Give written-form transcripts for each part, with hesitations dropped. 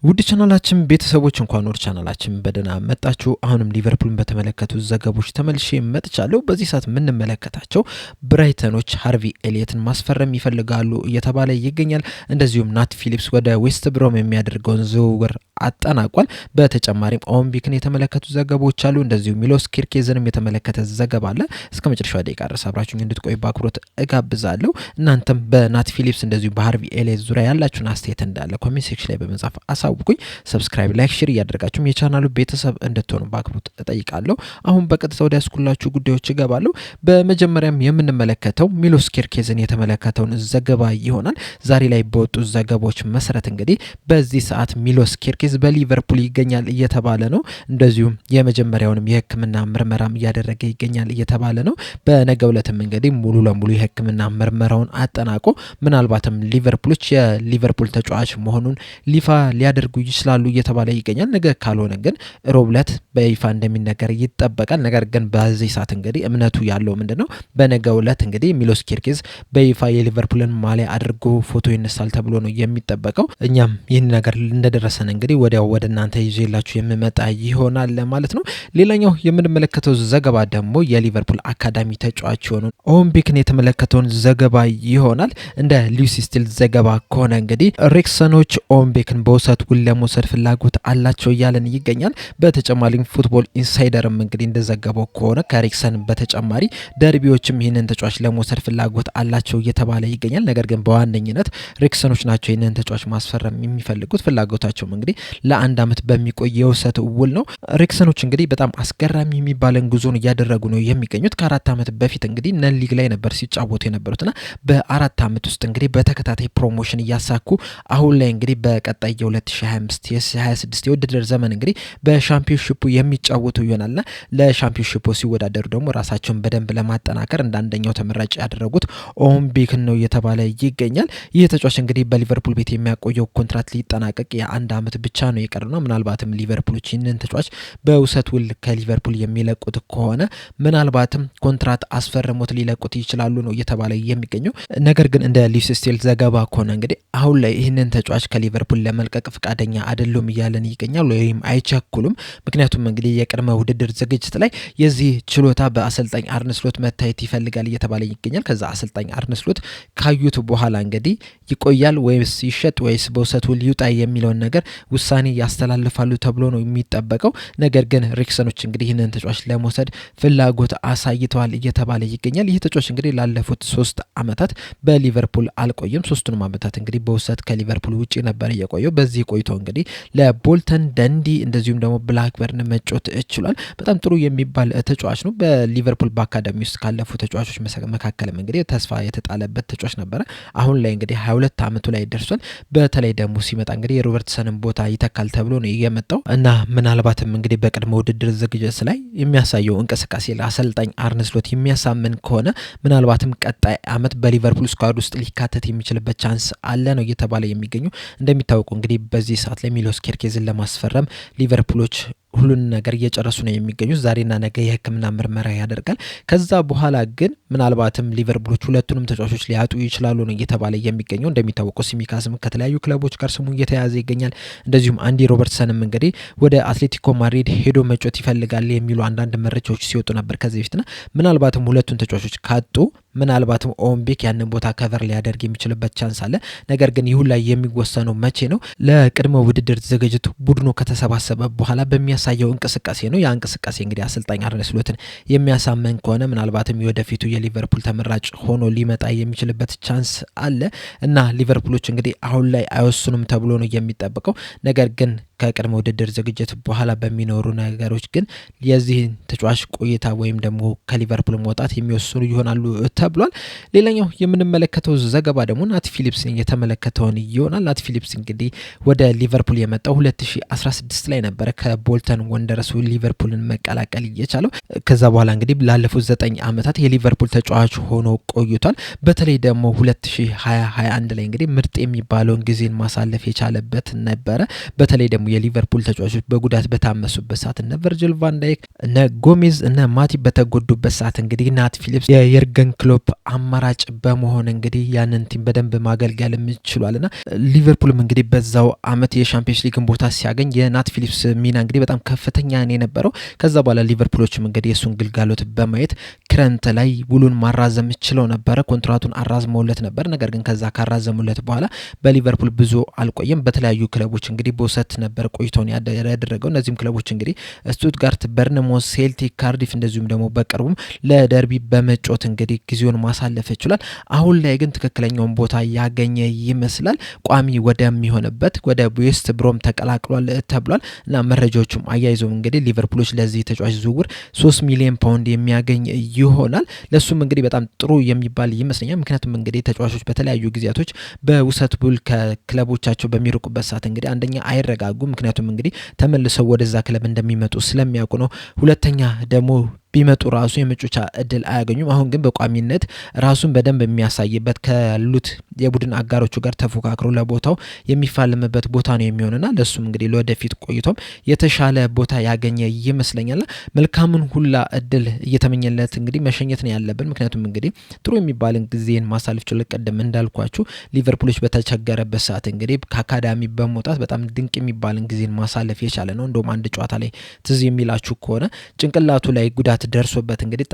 ውድ ቻናላችን ቤተሰቦች እንኳን ወደ ቻናላችን በደህና መጣችሁ። አሁንም ሊቨርፑልን በተመለከቱ ዘገቦች ተመልሼ መጥቻለሁ። በዚህ ሰዓት የምንመለከታቸው ብራይተኖች ሃርቪ ኤሊየትን ማስፈረም ይፈልጋሉ እየተባለ ይገኛል። እንደዚሁም ናት ፊሊፕስ ወደ ዌስት ብሮም የሚያደርገውን ዝውውር አጠናቋል። በተጨማሪም ኦምቢክን የተመለከቱ ዘገቦች አሉ። እንደዚሁም ሚሎስ ኪርኬዝንም የተመለከተ ዘገባ አለ። እስከ መጨረሻው ደቂቃ ድረስ አብራችሁኝ እንድትቆዩ በአክብሮት እጋብዛለሁ። እናንተም በናት ፊሊፕስ እንደዚሁም በሃርቪ ኤሊየት ዙሪያ ያላችሁን አስተያየት እንዳለ ኮሜንት ሴክሽን ላይ በመጻፍ አሳውቁኝ። ሰብስክራይብ፣ ላይክ፣ ሼር እያደረጋችሁም የቻናሉ ቤተሰብ እንድትሆኑ በአክብሮት እጠይቃለሁ። አሁን በቀጥታ ወደ ያስኩላችሁ ጉዳዮች እገባለሁ። በመጀመሪያም የምንመለከተው ሚሎስ ኪርኬዝን የተመለከተውን ዘገባ ይሆናል። ዛሬ ላይ በወጡ ዘገባዎች መሰረት እንግዲህ በዚህ ሰዓት ሚሎስ ኪርኬዝ በሊቨርፑል ይገኛል እየተባለ ነው። እንደዚሁም የመጀመሪያውንም የሕክምና ምርመራም እያደረገ ይገኛል እየተባለ ነው። በነገው ዕለትም እንግዲህ ሙሉ ለሙሉ የሕክምና ምርመራውን አጠናቆ ምናልባትም ሊቨርፑሎች የሊቨርፑል ተጫዋች መሆኑን ሊፋ ሊያደርጉ ይችላሉ እየተባለ ይገኛል። ነገ ካልሆነ ግን ሮብ ዕለት በይፋ እንደሚነገር ይጠበቃል። ነገር ግን በዚህ ሰዓት እንግዲህ እምነቱ ያለው ምንድነው በነገው ዕለት እንግዲህ ሚሎስ ኪርኬዝ በይፋ የሊቨርፑልን ማሊያ አድርጎ ፎቶ ይነሳል ተብሎ ነው የሚጠበቀው። እኛም ይህን ነገር እንደደረሰን እንግዲህ ወዲያው ወደ እናንተ ይዤላችሁ የምመጣ ይሆናል ማለት ነው። ሌላኛው የምንመለከተው ዘገባ ደግሞ የሊቨርፑል አካዳሚ ተጫዋች የሆኑ ኦምቢክን የተመለከተውን ዘገባ ይሆናል። እንደ ሉሲ ስቲል ዘገባ ከሆነ እንግዲህ ሬክሰኖች ኦምቢክን በውሰት ውል ለመውሰድ ፍላጎት አላቸው እያለን ይገኛል። በተጨማሪም ፉትቦል ኢንሳይደርም እንግዲህ እንደዘገበው ከሆነ ከሬክሰን በተጨማሪ ደርቢዎችም ይህንን ተጫዋች ለመውሰድ ፍላጎት አላቸው እየተባለ ይገኛል። ነገር ግን በዋነኝነት ሬክሰኖች ናቸው ይህንን ተጫዋች ማስፈረም የሚፈልጉት። ፍላጎታቸውም እንግዲህ ለአንድ ዓመት በሚቆይ የውሰት ውል ነው። ሬክሰኖች እንግዲህ በጣም አስገራሚ የሚባለን ጉዞን እያደረጉ ነው የሚገኙት። ከ4 ዓመት በፊት እንግዲህ ነን ሊግ ላይ ነበር ሲጫወቱ የነበሩትና በ4 ዓመት ውስጥ እንግዲህ በተከታታይ ፕሮሞሽን እያሳኩ አሁን ላይ እንግዲህ በቀጣይ የ2025 የ26 የውድድር ዘመን እንግዲህ በሻምፒዮንሺፑ የሚጫወቱ ይሆናልና ለሻምፒዮንሺፑ ሲወዳደሩ ደግሞ ራሳቸውን በደንብ ለማጠናከር እንደ አንደኛው ተመራጭ ያደረጉት ኦምቢክን ነው እየተባለ ይገኛል። ይህ ተጫዋች እንግዲህ በሊቨርፑል ቤት የሚያቆየው ኮንትራት ሊጠናቀቅ የአንድ ዓመት ብቻ ነው የቀረው። ምናልባትም ሊቨርፑሎች ይህንን ተጫዋች በውሰት ውል ከሊቨርፑል የሚለቁት ከሆነ ምናልባትም ኮንትራት አስፈርሞት ሊለቁት ይችላሉ ነው እየተባለ የሚገኘው። ነገር ግን እንደ ሊቭ ስቲል ዘገባ ከሆነ እንግዲህ አሁን ላይ ይህንን ተጫዋች ከሊቨርፑል ለመልቀቅ ፈቃደኛ አይደሉም እያለን ይገኛል፣ ወይም አይቸኩሉም። ምክንያቱም እንግዲህ የቅድመ ውድድር ዝግጅት ላይ የዚህ ችሎታ በአሰልጣኝ አርነ ስሎት መታየት ይፈልጋል እየተባለ ይገኛል። ከዛ አሰልጣኝ አርነ ስሎት ካዩት በኋላ እንግዲህ ይቆያል ወይስ ይሸጥ ወይስ በውሰት ውል ይውጣ የሚለውን ነገር ውሳኔ ያስተላልፋሉ ተብሎ ነው የሚጠበቀው። ነገር ግን ሬክሰኖች እንግዲህ ይህንን ተጫዋች ለመውሰድ ፍላጎት አሳይተዋል እየተባለ ይገኛል። ይህ ተጫዋች እንግዲህ ላለፉት 3 ዓመታት በሊቨርፑል አልቆየም። 3ቱንም ዓመታት እንግዲህ በውሰት ከሊቨርፑል ውጪ ነበር የቆየው። በዚህ ቆይቶ እንግዲህ ለቦልተን ደንዲ እንደዚሁም ደግሞ ብላክበርን መጫወት ችሏል። በጣም ጥሩ የሚባል ተጫዋች ነው። በሊቨርፑል በአካዳሚ ውስጥ ካለፉ ተጫዋቾች መካከልም እንግዲህ ተስፋ የተጣለበት ተጫዋች ነበረ። አሁን ላይ እንግዲህ 22 ዓመቱ ላይ ደርሷል። በተለይ ደግሞ ሲመጣ እንግዲህ የሮበርትሰንን ቦታ ይተካል ተብሎ ነው የመጣው እና ምናልባትም እንግዲህ በቅድመ ውድድር ዝግጅት ላይ የሚያሳየው እንቅስቃሴ ለአሰልጣኝ አርነ ስሎት የሚያሳምን ከሆነ ምናልባትም ቀጣይ ዓመት በሊቨርፑል ስኳድ ውስጥ ሊካተት የሚችልበት ቻንስ አለ ነው እየተባለ የሚገኙ። እንደሚታወቁ እንግዲህ በዚህ ሰዓት ላይ ሚሎስ ኪርኬዝን ለማስፈረም ሊቨርፑሎች ሁሉን ነገር እየጨረሱ ነው የሚገኙት። ዛሬና ነገ የሕክምና ምርመራ ያደርጋል። ከዛ በኋላ ግን ምናልባትም ሊቨርፑሎች ሁለቱንም ተጫዋቾች ሊያጡ ይችላሉ ነው እየተባለ የሚገኘው። እንደሚታወቀው ሲሚካስም ከተለያዩ ክለቦች ጋር ስሙ እየተያዘ ይገኛል። እንደዚሁም አንዲ ሮበርትሰንም እንግዲህ ወደ አትሌቲኮ ማድሪድ ሄዶ መጫወት ይፈልጋል የሚሉ አንዳንድ መረጃዎች ሲወጡ ነበር ከዚህ በፊትና ምናልባትም ሁለቱን ተጫዋቾች ካጡ ምናልባትም ኦምቢክ ያንን ቦታ ከቨር ሊያደርግ የሚችልበት ቻንስ አለ። ነገር ግን ይሁን ላይ የሚወሰነው መቼ ነው? ለቅድመ ውድድር ዝግጅት ቡድኑ ከተሰባሰበ በኋላ በሚያሳየው እንቅስቃሴ ነው። ያ እንቅስቃሴ እንግዲህ አሰልጣኝ አርነ ስሎትን የሚያሳመን ከሆነ ምናልባትም የወደፊቱ የሊቨርፑል ተመራጭ ሆኖ ሊመጣ የሚችልበት ቻንስ አለ እና ሊቨርፑሎች እንግዲህ አሁን ላይ አይወስኑም ተብሎ ነው የሚጠበቀው። ነገር ግን ከቅድመ ውድድር ዝግጅት በኋላ በሚኖሩ ነገሮች ግን የዚህን ተጫዋች ቆይታ ወይም ደግሞ ከሊቨርፑል መውጣት የሚወስኑ ይሆናሉ ተብሏል። ሌላኛው የምንመለከተው ዘገባ ደግሞ ናት ፊሊፕስን የተመለከተውን ይሆናል። ናት ፊሊፕስ እንግዲህ ወደ ሊቨርፑል የመጣው 2016 ላይ ነበረ ከቦልተን ወንደረሱ ሊቨርፑልን መቀላቀል እየቻለው። ከዛ በኋላ እንግዲህ ላለፉት 9 ዓመታት የሊቨርፑል ተጫዋች ሆኖ ቆይቷል። በተለይ ደግሞ 2021 ላይ እንግዲህ ምርጥ የሚባለውን ጊዜን ማሳለፍ የቻለበት ነበረ። በተለይ ደግሞ የሊቨርፑል ተጫዋቾች በጉዳት በታመሱበት ሰዓት እነ ቨርጅል ቫን ዳይክ እነ ጎሜዝ እነ ማቲፕ በተጎዱበት ሰዓት እንግዲህ ናት ፊሊፕስ የየርገን ክሎፕ አማራጭ በመሆን እንግዲህ ያንን ቲም በደንብ ማገልገል ችሏልና ሊቨርፑልም እንግዲህ በዛው አመት የሻምፒዮንስ ሊግን ቦታ ሲያገኝ የናት ፊሊፕስ ሚና እንግዲህ በጣም ከፍተኛ ነው የነበረው። ከዛ በኋላ ሊቨርፑሎችም እንግዲህ የሱን ግልጋሎት በማየት ክረንት ላይ ውሉን ማራዘም ችለው ነበረ። ኮንትራቱን አራዝመውለት ነበር። ነገር ግን ከዛ ካራዘሙለት በኋላ በሊቨርፑል ብዙ አልቆየም። በተለያዩ ክለቦች እንግዲህ በውሰት ነበር ቆይቶን ያደረገው። እነዚህም ክለቦች እንግዲህ ስቱትጋርት፣ በርንሞስ፣ ሴልቲክ፣ ካርዲፍ እንደዚሁም ደግሞ በቅርቡም ለደርቢ በመጮት እንግዲህ ጊዜውን ማሳለፍ ይችላል። አሁን ላይ ግን ትክክለኛውን ቦታ ያገኘ ይመስላል። ቋሚ ወደሚሆንበት ወደ ዌስት ብሮም ተቀላቅሏል ተብሏል እና መረጃዎቹም አያይዘው እንግዲህ ሊቨርፑሎች ለዚህ ተጫዋች ዝውውር 3 ሚሊዮን ፓውንድ የሚያገኝ ይሆናል። ለሱም እንግዲህ በጣም ጥሩ የሚባል ይመስለኛል። ምክንያቱም እንግዲህ ተጫዋቾች በተለያዩ ጊዜያቶች በውሰት ውል ከክለቦቻቸው በሚርቁበት ሰዓት እንግዲህ አንደኛ አይረጋጉ፣ ምክንያቱም እንግዲህ ተመልሰው ወደዛ ክለብ እንደሚመጡ ስለሚያውቁ ነው። ሁለተኛ ደግሞ ቢመጡ ራሱ የመጮቻ እድል አያገኙም። አሁን ግን በቋሚነት ራሱን በደንብ የሚያሳይበት ካሉት የቡድን አጋሮቹ ጋር ተፎካክሮ ለቦታው የሚፋለምበት ቦታ ነው የሚሆንና ለሱም እንግዲህ ለወደፊት ቆይቶም የተሻለ ቦታ ያገኘ ይመስለኛል። መልካምን ሁላ እድል እየተመኘለት እንግዲህ መሸኘት ነው ያለብን። ምክንያቱም እንግዲህ ጥሩ የሚባልን ጊዜን ማሳለፍ ችሎ ቀደም እንዳልኳችሁ ሊቨርፑሎች በተቸገረበት ሰዓት እንግዲህ ከአካዳሚ በመውጣት በጣም ድንቅ የሚባልን ጊዜን ማሳለፍ የቻለ ነው። እንደውም አንድ ጨዋታ ላይ ትዝ የሚላችሁ ከሆነ ጭንቅላቱ ላይ ጉዳት ደርሶበት እንግዲህ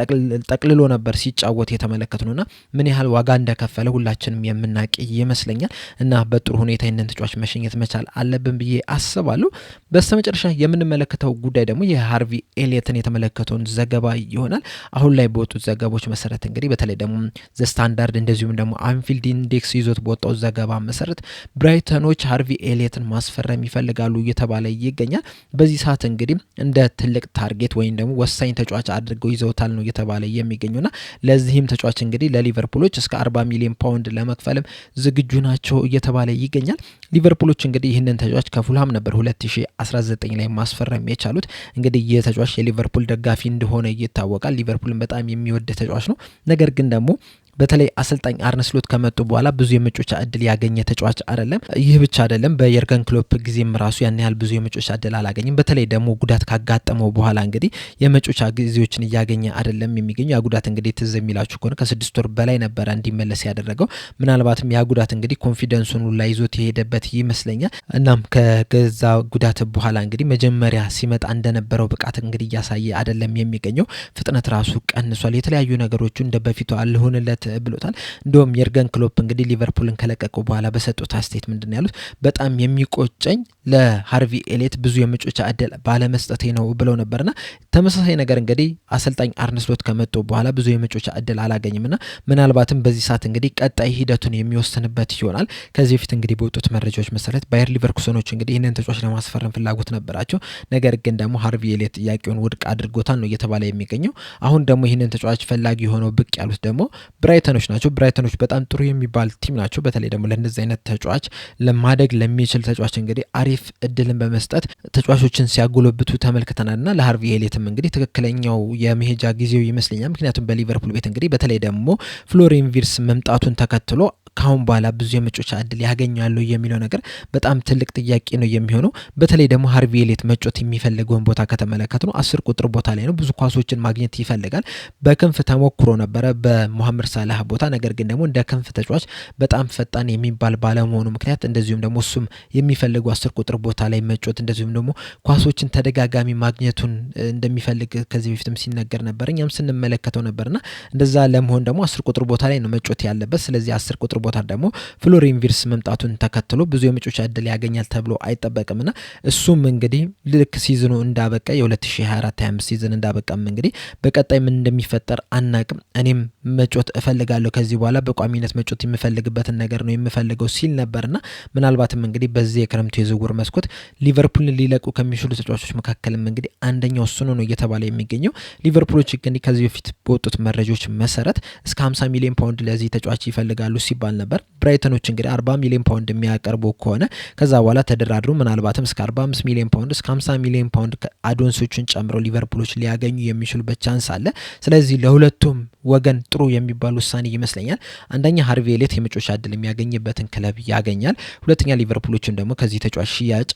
ጠቅልሎ ነበር ሲጫወት የተመለከትነውና ምን ያህል ዋጋ እንደከፈለ ሁላችንም የምናውቅ ይመስለኛል። እና በጥሩ ሁኔታ ይህንን ተጫዋች መሸኘት መቻል አለብን ብዬ አስባለሁ። በስተመጨረሻ የምንመለከተው ጉዳይ ደግሞ የሃርቪ ኤሊየትን የተመለከተውን ዘገባ ይሆናል። አሁን ላይ በወጡት ዘገቦች መሰረት እንግዲህ በተለይ ደግሞ ዘ ስታንዳርድ እንደዚሁም ደግሞ አንፊልድ ኢንዴክስ ይዞት በወጣው ዘገባ መሰረት ብራይተኖች ሃርቪ ኤሊየትን ማስፈረም ይፈልጋሉ እየተባለ ይገኛል። በዚህ ሰዓት እንግዲህ እንደ ትልቅ ታርጌት ወይም ደግሞ ወሳኝ ተጫዋች አድርገው ይዘውታል ነው እየተባለ የሚገኙና ለዚህም ተጫዋች እንግዲህ ለሊቨርፑሎች እስከ 40 ሚሊዮን ፓውንድ ለመክፈልም ዝግጁ ናቸው እየተባለ ይገኛል። ሊቨርፑሎች እንግዲህ ይህንን ተጫዋች ከፉልሃም ነበር 2019 ላይ ማስፈረም የቻሉት። እንግዲህ ይህ ተጫዋች የሊቨርፑል ደጋፊ እንደሆነ ይታወቃል። ሊቨርፑልን በጣም የሚወድ ተጫዋች ነው። ነገር ግን ደግሞ በተለይ አሰልጣኝ አርነ ስሎት ከመጡ በኋላ ብዙ የመጮቻ እድል ያገኘ ተጫዋች አይደለም። ይህ ብቻ አይደለም፣ በየርገን ክሎፕ ጊዜም ራሱ ያን ያህል ብዙ የመጮቻ እድል አላገኘም። በተለይ ደግሞ ጉዳት ካጋጠመው በኋላ እንግዲህ የመጮቻ ጊዜዎችን እያገኘ አይደለም የሚገኘው። ያ ጉዳት እንግዲህ ትዝ የሚላችሁ ከሆነ ከ6 ወር በላይ ነበረ እንዲመለስ ያደረገው። ምናልባትም ያ ጉዳት እንግዲህ ኮንፊደንሱን ላይ ይዞት የሄደበት ይመስለኛል። እናም ከገዛ ጉዳት በኋላ እንግዲህ መጀመሪያ ሲመጣ እንደነበረው ብቃት እንግዲህ እያሳየ አይደለም የሚገኘው። ፍጥነት ራሱ ቀንሷል። የተለያዩ ነገሮቹ እንደ በፊቱ አልሆንለት ብሎታል። እንደውም የርገን ክሎፕ እንግዲህ ሊቨርፑልን ከለቀቁ በኋላ በሰጡት አስተያየት ምንድን ያሉት በጣም የሚቆጨኝ ለሃርቪ ኤሊየት ብዙ የመጮቻ እድል ባለመስጠቴ ነው ብለው ነበርና ተመሳሳይ ነገር እንግዲህ አሰልጣኝ አርነ ስሎት ከመጡ በኋላ ብዙ የመጮቻ እድል አላገኝምና ምናልባትም በዚህ ሰዓት እንግዲህ ቀጣይ ሂደቱን የሚወስንበት ይሆናል። ከዚህ በፊት እንግዲህ በወጡት መረጃዎች መሰረት ባየር ሊቨርኩሰኖች እንግዲህ ይህንን ተጫዋች ለማስፈረም ፍላጎት ነበራቸው። ነገር ግን ደግሞ ሃርቪ ኤሊየት ጥያቄውን ውድቅ አድርጎታል ነው እየተባለ የሚገኘው። አሁን ደግሞ ይህንን ተጫዋች ፈላጊ ሆነው ብቅ ያሉት ደግሞ ብራይተኖች ናቸው። ብራይተኖች በጣም ጥሩ የሚባል ቲም ናቸው። በተለይ ደግሞ ለእነዚህ አይነት ተጫዋች ለማደግ ለሚችል ተጫዋች እንግዲህ አሪፍ እድልን በመስጠት ተጫዋቾችን ሲያጎለብቱ ተመልክተናልና ለሃርቪ ኤሊየትም እንግዲህ ትክክለኛው የመሄጃ ጊዜው ይመስለኛል። ምክንያቱም በሊቨርፑል ቤት እንግዲህ በተለይ ደግሞ ፍሎሪን ቪርትዝ መምጣቱን ተከትሎ ካሁን በኋላ ብዙ የመጮቻ እድል ያገኛሉ የሚለው ነገር በጣም ትልቅ ጥያቄ ነው የሚሆነው። በተለይ ደግሞ ሃርቪ ኤሊየት መጮት የሚፈልገውን ቦታ ከተመለከት ነው 10 ቁጥር ቦታ ላይ ነው። ብዙ ኳሶችን ማግኘት ይፈልጋል። በክንፍ ተሞክሮ ነበረ በሞሐመድ ሳላህ ቦታ። ነገር ግን ደግሞ እንደ ክንፍ ተጫዋች በጣም ፈጣን የሚባል ባለመሆኑ ምክንያት እንደዚሁም ደግሞ እሱም የሚፈልገው 10 ቁጥር ቦታ ላይ መጮት እንደዚሁም ደግሞ ኳሶችን ተደጋጋሚ ማግኘቱን እንደሚፈልግ ከዚህ በፊትም ሲነገር ነበር፣ እኛም ስንመለከተው ነበርና እንደዛ ለመሆን ደግሞ 10 ቁጥር ቦታ ላይ ነው መጮት ያለበት። ስለዚህ 10 ቁጥር ቦታ ደግሞ ፍሎሪን ቪርትዝ መምጣቱን ተከትሎ ብዙ የመጮቻ እድል ያገኛል ተብሎ አይጠበቅምና እሱም እንግዲህ ልክ ሲዝኑ እንዳበቃ የ2024-25 ሲዝን እንዳበቃም እንግዲህ በቀጣይ ምን እንደሚፈጠር አናቅም። እኔም መጮት እፈልጋለሁ ከዚህ በኋላ በቋሚነት መጮት የምፈልግበትን ነገር ነው የምፈልገው ሲል ነበርና ምናልባትም እንግዲህ በዚህ የክረምቱ የዝውውር መስኮት ሊቨርፑልን ሊለቁ ከሚችሉ ተጫዋቾች መካከልም እንግዲህ አንደኛው እሱ ነው እየተባለ የሚገኘው። ሊቨርፑሎች እንግዲህ ከዚህ በፊት በወጡት መረጃዎች መሰረት እስከ 50 ሚሊዮን ፓውንድ ለዚህ ተጫዋች ይፈልጋሉ ሲባል ነበር። ብራይተኖች እንግዲህ 40 ሚሊዮን ፓውንድ የሚያቀርቡ ከሆነ ከዛ በኋላ ተደራድሩ ምናልባትም እስከ 45 ሚሊዮን ፓውንድ እስከ 50 ሚሊዮን ፓውንድ አዶንሶችን ጨምረው ሊቨርፑሎች ሊያገኙ የሚችሉበት ቻንስ አለ። ስለዚህ ለሁለቱም ወገን ጥሩ የሚባል ውሳኔ ይመስለኛል። አንደኛ ሃርቪ ኤሊየት የመጮቻ እድል የሚያገኝበትን ክለብ ያገኛል። ሁለተኛ ሊቨርፑሎችን ደግሞ ከዚህ ተጫዋች ሽያጭ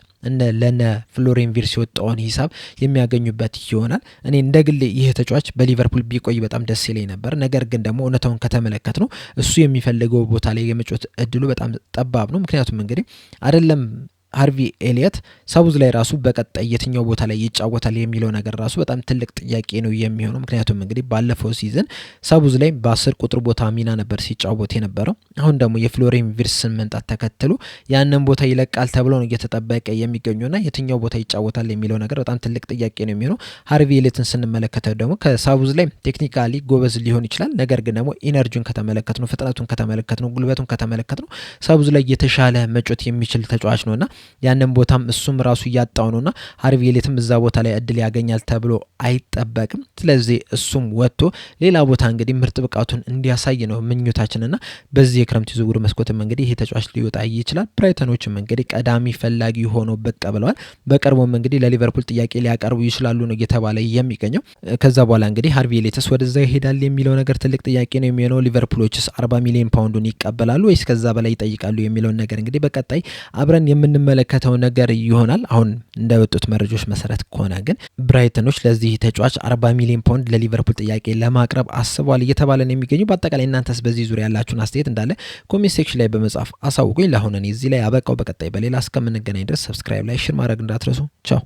ለነ ፍሎሪያን ቪርትዝ የወጣውን ሂሳብ የሚያገኙበት ይሆናል። እኔ እንደ ግሌ ይህ ተጫዋች በሊቨርፑል ቢቆይ በጣም ደስ ይለኝ ነበር። ነገር ግን ደግሞ እውነታውን ከተመለከት ነው እሱ የሚፈልገው ቦታ ላይ የመጫወት እድሉ በጣም ጠባብ ነው። ምክንያቱም እንግዲህ አይደለም ሃርቪ ኤሊየት ሳውዝ ላይ ራሱ በቀጣይ የትኛው ቦታ ላይ ይጫወታል የሚለው ነገር ራሱ በጣም ትልቅ ጥያቄ ነው የሚሆነው። ምክንያቱም እንግዲህ ባለፈው ሲዝን ሳውዝ ላይ በ10 ቁጥር ቦታ ሚና ነበር ሲጫወት የነበረው። አሁን ደግሞ የፍሎሪያን ቪርትዝን መምጣት ተከትሎ ያንን ቦታ ይለቃል ተብሎ ነው እየተጠበቀ የሚገኘውና የትኛው ቦታ ይጫወታል የሚለው ነገር በጣም ትልቅ ጥያቄ ነው የሚሆነው። ሃርቪ ኤሊየትን ስንመለከተው ደግሞ ከሳውዝ ላይ ቴክኒካሊ ጎበዝ ሊሆን ይችላል። ነገር ግን ደግሞ ኢነርጂውን ከተመለከት ነው፣ ፍጥነቱን ከተመለከት ነው፣ ጉልበቱን ከተመለከት ነው ሳውዝ ላይ የተሻለ መጮት የሚችል ተጫዋች ነውና ያንን ቦታም እሱም ራሱ እያጣው ነውና ሃርቪ ኤሊየትም እዛ ቦታ ላይ እድል ያገኛል ተብሎ አይጠበቅም። ስለዚህ እሱም ወጥቶ ሌላ ቦታ እንግዲህ ምርጥ ብቃቱን እንዲያሳይ ነው ምኞታችንና በዚህ የክረምት ዝውውር መስኮትም እንግዲህ ይሄ ተጫዋች ሊወጣ ይችላል። ብራይተኖችም እንግዲህ ቀዳሚ ፈላጊ ሆኖ ብቅ ብለዋል። በቅርቡም እንግዲህ ለሊቨርፑል ጥያቄ ሊያቀርቡ ይችላሉ ነው እየተባለ የሚገኘው። ከዛ በኋላ እንግዲህ ሃርቪ ኤሊየትስ ወደዛ ይሄዳል የሚለው ነገር ትልቅ ጥያቄ ነው የሚሆነው። ሊቨርፑሎችስ 40 ሚሊዮን ፓውንዱን ይቀበላሉ ወይስ ከዛ በላይ ይጠይቃሉ የሚለውን ነገር እንግዲህ በቀጣይ አብረን የምንመለከተው ነገር ይሆናል። አሁን እንደወጡት መረጃዎች መሰረት ከሆነ ግን ብራይተኖች ለዚህ ተጫዋች 40 ሚሊዮን ፓውንድ ለሊቨርፑል ጥያቄ ለማቅረብ አስበዋል እየተባለ ነው የሚገኙ። በአጠቃላይ እናንተስ በዚህ ዙሪያ ያላችሁን አስተያየት እንዳለ ኮሜንት ሴክሽን ላይ በመጻፍ አሳውቁኝ። ለአሁን እኔ እዚህ ላይ አበቃው። በቀጣይ በሌላ እስከምንገናኝ ድረስ ሰብስክራይብ፣ ላይክ፣ ሼር ማድረግ እንዳትረሱ። ቻው።